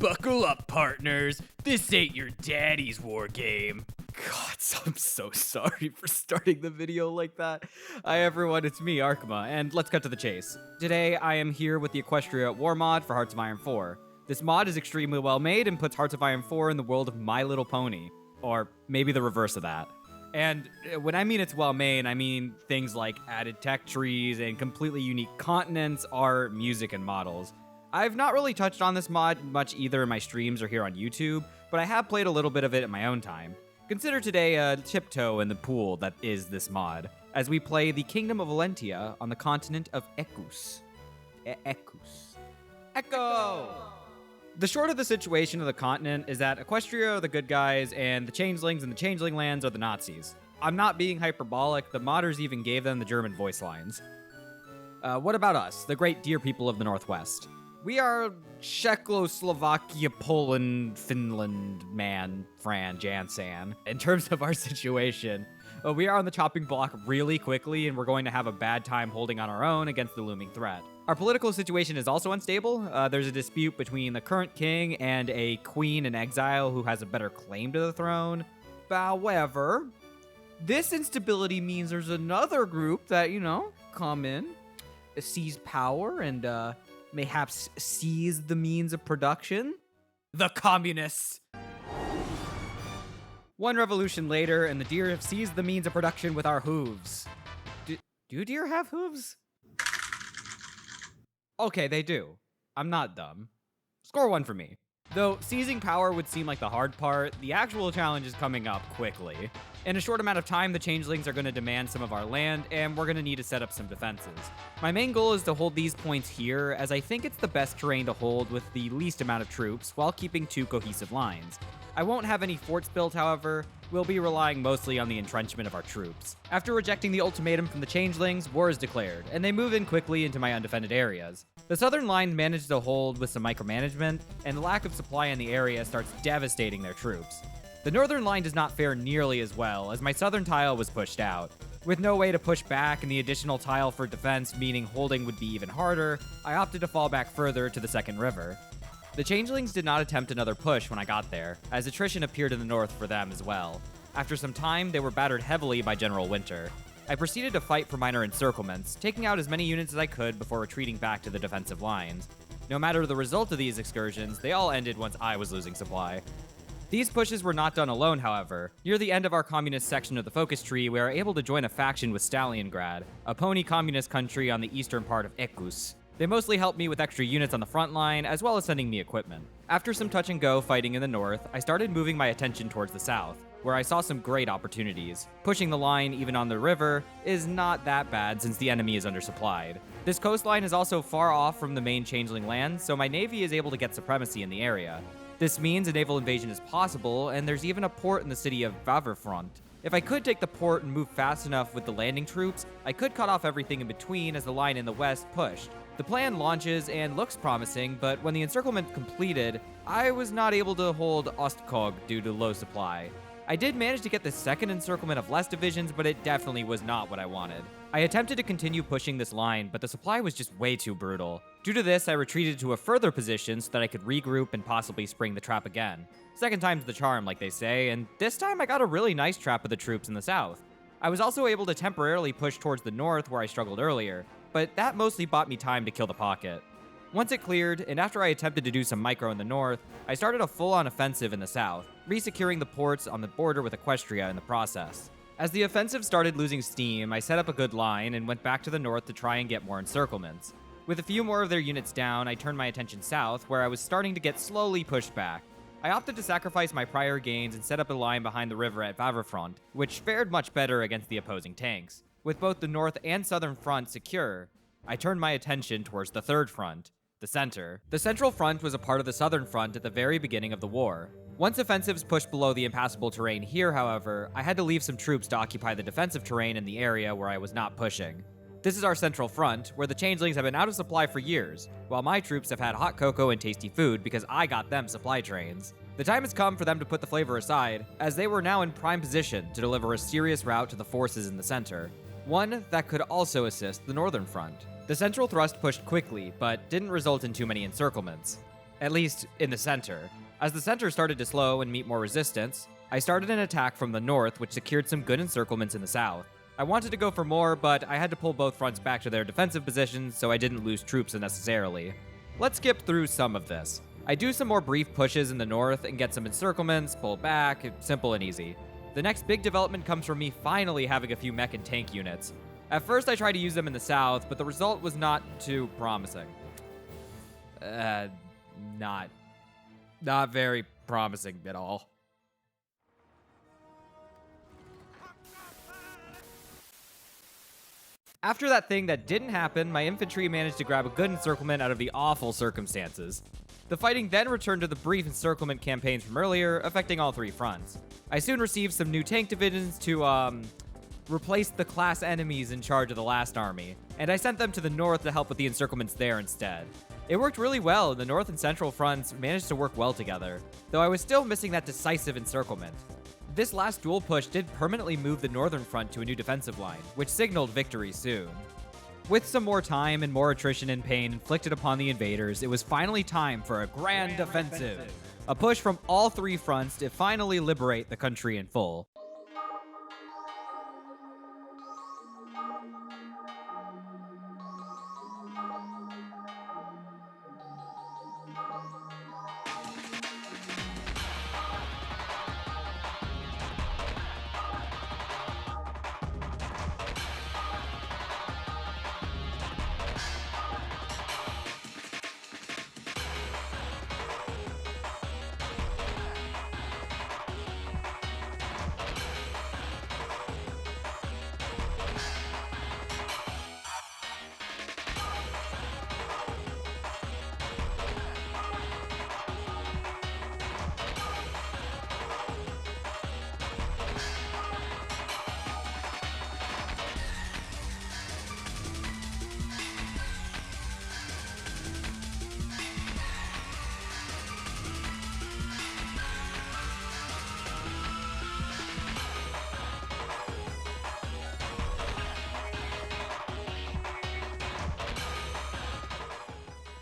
Buckle up, partners. This ain't your daddy's war game. God, I'm so sorry for starting the video like that. Hi everyone, it's me, Arkma, and let's cut to the chase. Today, I am here with the Equestria War mod for Hearts of Iron 4. This mod is extremely well made and puts Hearts of Iron 4 in the world of My Little Pony. Or maybe the reverse of that. And when I mean it's well made, I mean things like added tech trees and completely unique continents, art, music, and models. I've not really touched on this mod much either in my streams or here on YouTube, but I have played a little bit of it in my own time. Consider today a tiptoe in the pool that is this mod, as we play the Kingdom of Olenia on the continent of Equus. Equus. Echo! The short of the situation of the continent is that Equestria are the good guys, and the Changelings and the Changeling lands are the Nazis. I'm not being hyperbolic, the modders even gave them the German voice lines. What about us, the great deer people of the Northwest? We are Czechoslovakia, Poland, Finland, Fran, Jansan. In terms of our situation, we are on the chopping block really quickly, and we're going to have a bad time holding on our own against the looming threat. Our political situation is also unstable. There's a dispute between the current king and a queen in exile who has a better claim to the throne. However, this instability means there's another group that, come in, seize power, and, mayhaps seize the means of production? The communists! One revolution later, and the deer have seized the means of production with our hooves. Do deer have hooves? Okay, they do. I'm not dumb. Score one for me. Though seizing power would seem like the hard part, the actual challenge is coming up quickly. In a short amount of time, the Changelings are going to demand some of our land, and we're going to need to set up some defenses. My main goal is to hold these points here, as I think it's the best terrain to hold with the least amount of troops, while keeping two cohesive lines. I won't have any forts built, however. We'll be relying mostly on the entrenchment of our troops. After rejecting the ultimatum from the Changelings, war is declared, and they move in quickly into my undefended areas. The southern line managed to hold with some micromanagement, and the lack of supply in the area starts devastating their troops. The northern line does not fare nearly as well, as my southern tile was pushed out. With no way to push back and the additional tile for defense meaning holding would be even harder, I opted to fall back further to the second river. The Changelings did not attempt another push when I got there, as attrition appeared in the north for them as well. After some time, they were battered heavily by General Winter. I proceeded to fight for minor encirclements, taking out as many units as I could before retreating back to the defensive lines. No matter the result of these excursions, they all ended once I was losing supply. These pushes were not done alone, however. Near the end of our communist section of the focus tree, we are able to join a faction with Stalingrad, a pony communist country on the eastern part of Equus. They mostly helped me with extra units on the front line, as well as sending me equipment. After some touch and go fighting in the north, I started moving my attention towards the south, where I saw some great opportunities. Pushing the line even on the river is not that bad since the enemy is undersupplied. This coastline is also far off from the main Changeling lands, so my navy is able to get supremacy in the area. This means a naval invasion is possible, and there's even a port in the city of Vaverfront. If I could take the port and move fast enough with the landing troops, I could cut off everything in between as the line in the west pushed. The plan launches and looks promising, but when the encirclement completed, I was not able to hold Ostkog due to low supply. I did manage to get the second encirclement of less divisions, but it definitely was not what I wanted. I attempted to continue pushing this line, but the supply was just way too brutal. Due to this, I retreated to a further position so that I could regroup and possibly spring the trap again. Second time's the charm, like they say, and this time I got a really nice trap of the troops in the south. I was also able to temporarily push towards the north where I struggled earlier, but that mostly bought me time to kill the pocket. Once it cleared, and after I attempted to do some micro in the north, I started a full-on offensive in the south, re-securing the ports on the border with Equestria in the process. As the offensive started losing steam, I set up a good line and went back to the north to try and get more encirclements. With a few more of their units down, I turned my attention south, where I was starting to get slowly pushed back. I opted to sacrifice my prior gains and set up a line behind the river at Vaverfront, which fared much better against the opposing tanks. With both the north and southern front secure, I turned my attention towards the third front, the center. The central front was a part of the southern front at the very beginning of the war. Once offensives pushed below the impassable terrain here, however, I had to leave some troops to occupy the defensive terrain in the area where I was not pushing. This is our central front, where the Changelings have been out of supply for years, while my troops have had hot cocoa and tasty food because I got them supply trains. The time has come for them to put the flavor aside, as they were now in prime position to deliver a serious rout to the forces in the center, one that could also assist the northern front. The central thrust pushed quickly, but didn't result in too many encirclements. at least in the center. As the center started to slow and meet more resistance, I started an attack from the north, which secured some good encirclements in the south. I wanted to go for more, but I had to pull both fronts back to their defensive positions so I didn't lose troops unnecessarily. Let's skip through some of this. I do some more brief pushes in the north and get some encirclements, pull back, simple and easy. The next big development comes from me finally having a few mech and tank units. At first I tried to use them in the south, but the result was not too promising. Not very promising at all. After that thing that didn't happen, my infantry managed to grab a good encirclement out of the awful circumstances. The fighting then returned to the brief encirclement campaigns from earlier, affecting all three fronts. I soon received some new tank divisions to, replace the class enemies in charge of the last army, and I sent them to the north to help with the encirclements there instead. It worked really well, and the north and central fronts managed to work well together, though I was still missing that decisive encirclement. This last dual push did permanently move the northern front to a new defensive line, which signaled victory soon. With some more time and more attrition and pain inflicted upon the invaders, it was finally time for a grand offensive. A push from all three fronts to finally liberate the country in full.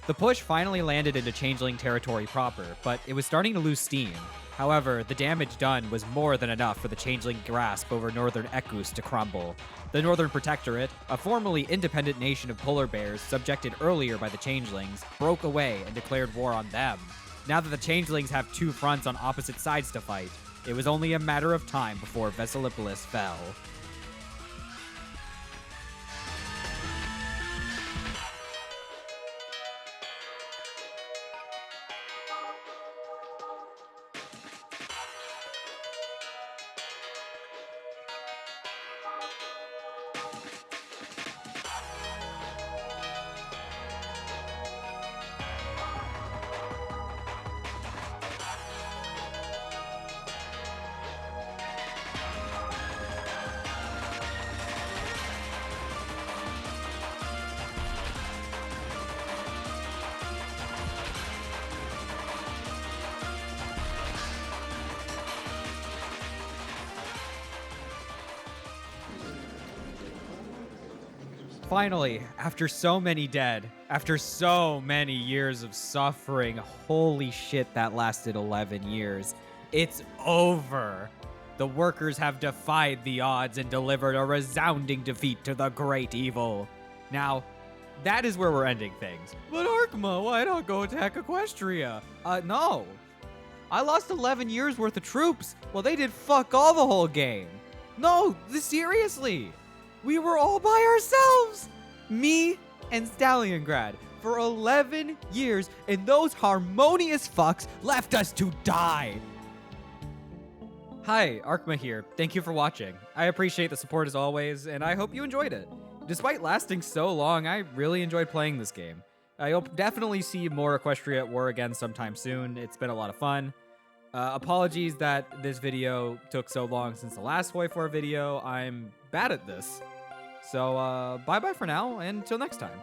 The push finally landed into Changeling territory proper, but it was starting to lose steam. However, the damage done was more than enough for the Changeling grasp over northern Equus to crumble. The Northern Protectorate, a formerly independent nation of polar bears subjected earlier by the Changelings, broke away and declared war on them. Now that the Changelings have two fronts on opposite sides to fight, it was only a matter of time before Vesalipolis fell. Finally, after so many dead, after so many years of suffering, holy shit, that lasted 11 years, it's over. The workers have defied the odds and delivered a resounding defeat to the great evil. Now, that is where we're ending things. But Arkma, why not go attack Equestria? No. I lost 11 years worth of troops. Well, they did fuck all the whole game. No, seriously. We were all by ourselves. Me and Stalingrad for 11 years, and those harmonious fucks left us to die. Hi, Arkma here. Thank you for watching. I appreciate the support as always, and I hope you enjoyed it. Despite lasting so long, I really enjoyed playing this game. I'll definitely see more Equestria at War again sometime soon. It's been a lot of fun. Apologies that this video took so long since the last HOI4 video. I'm bad at this. So, bye-bye for now, and until next time.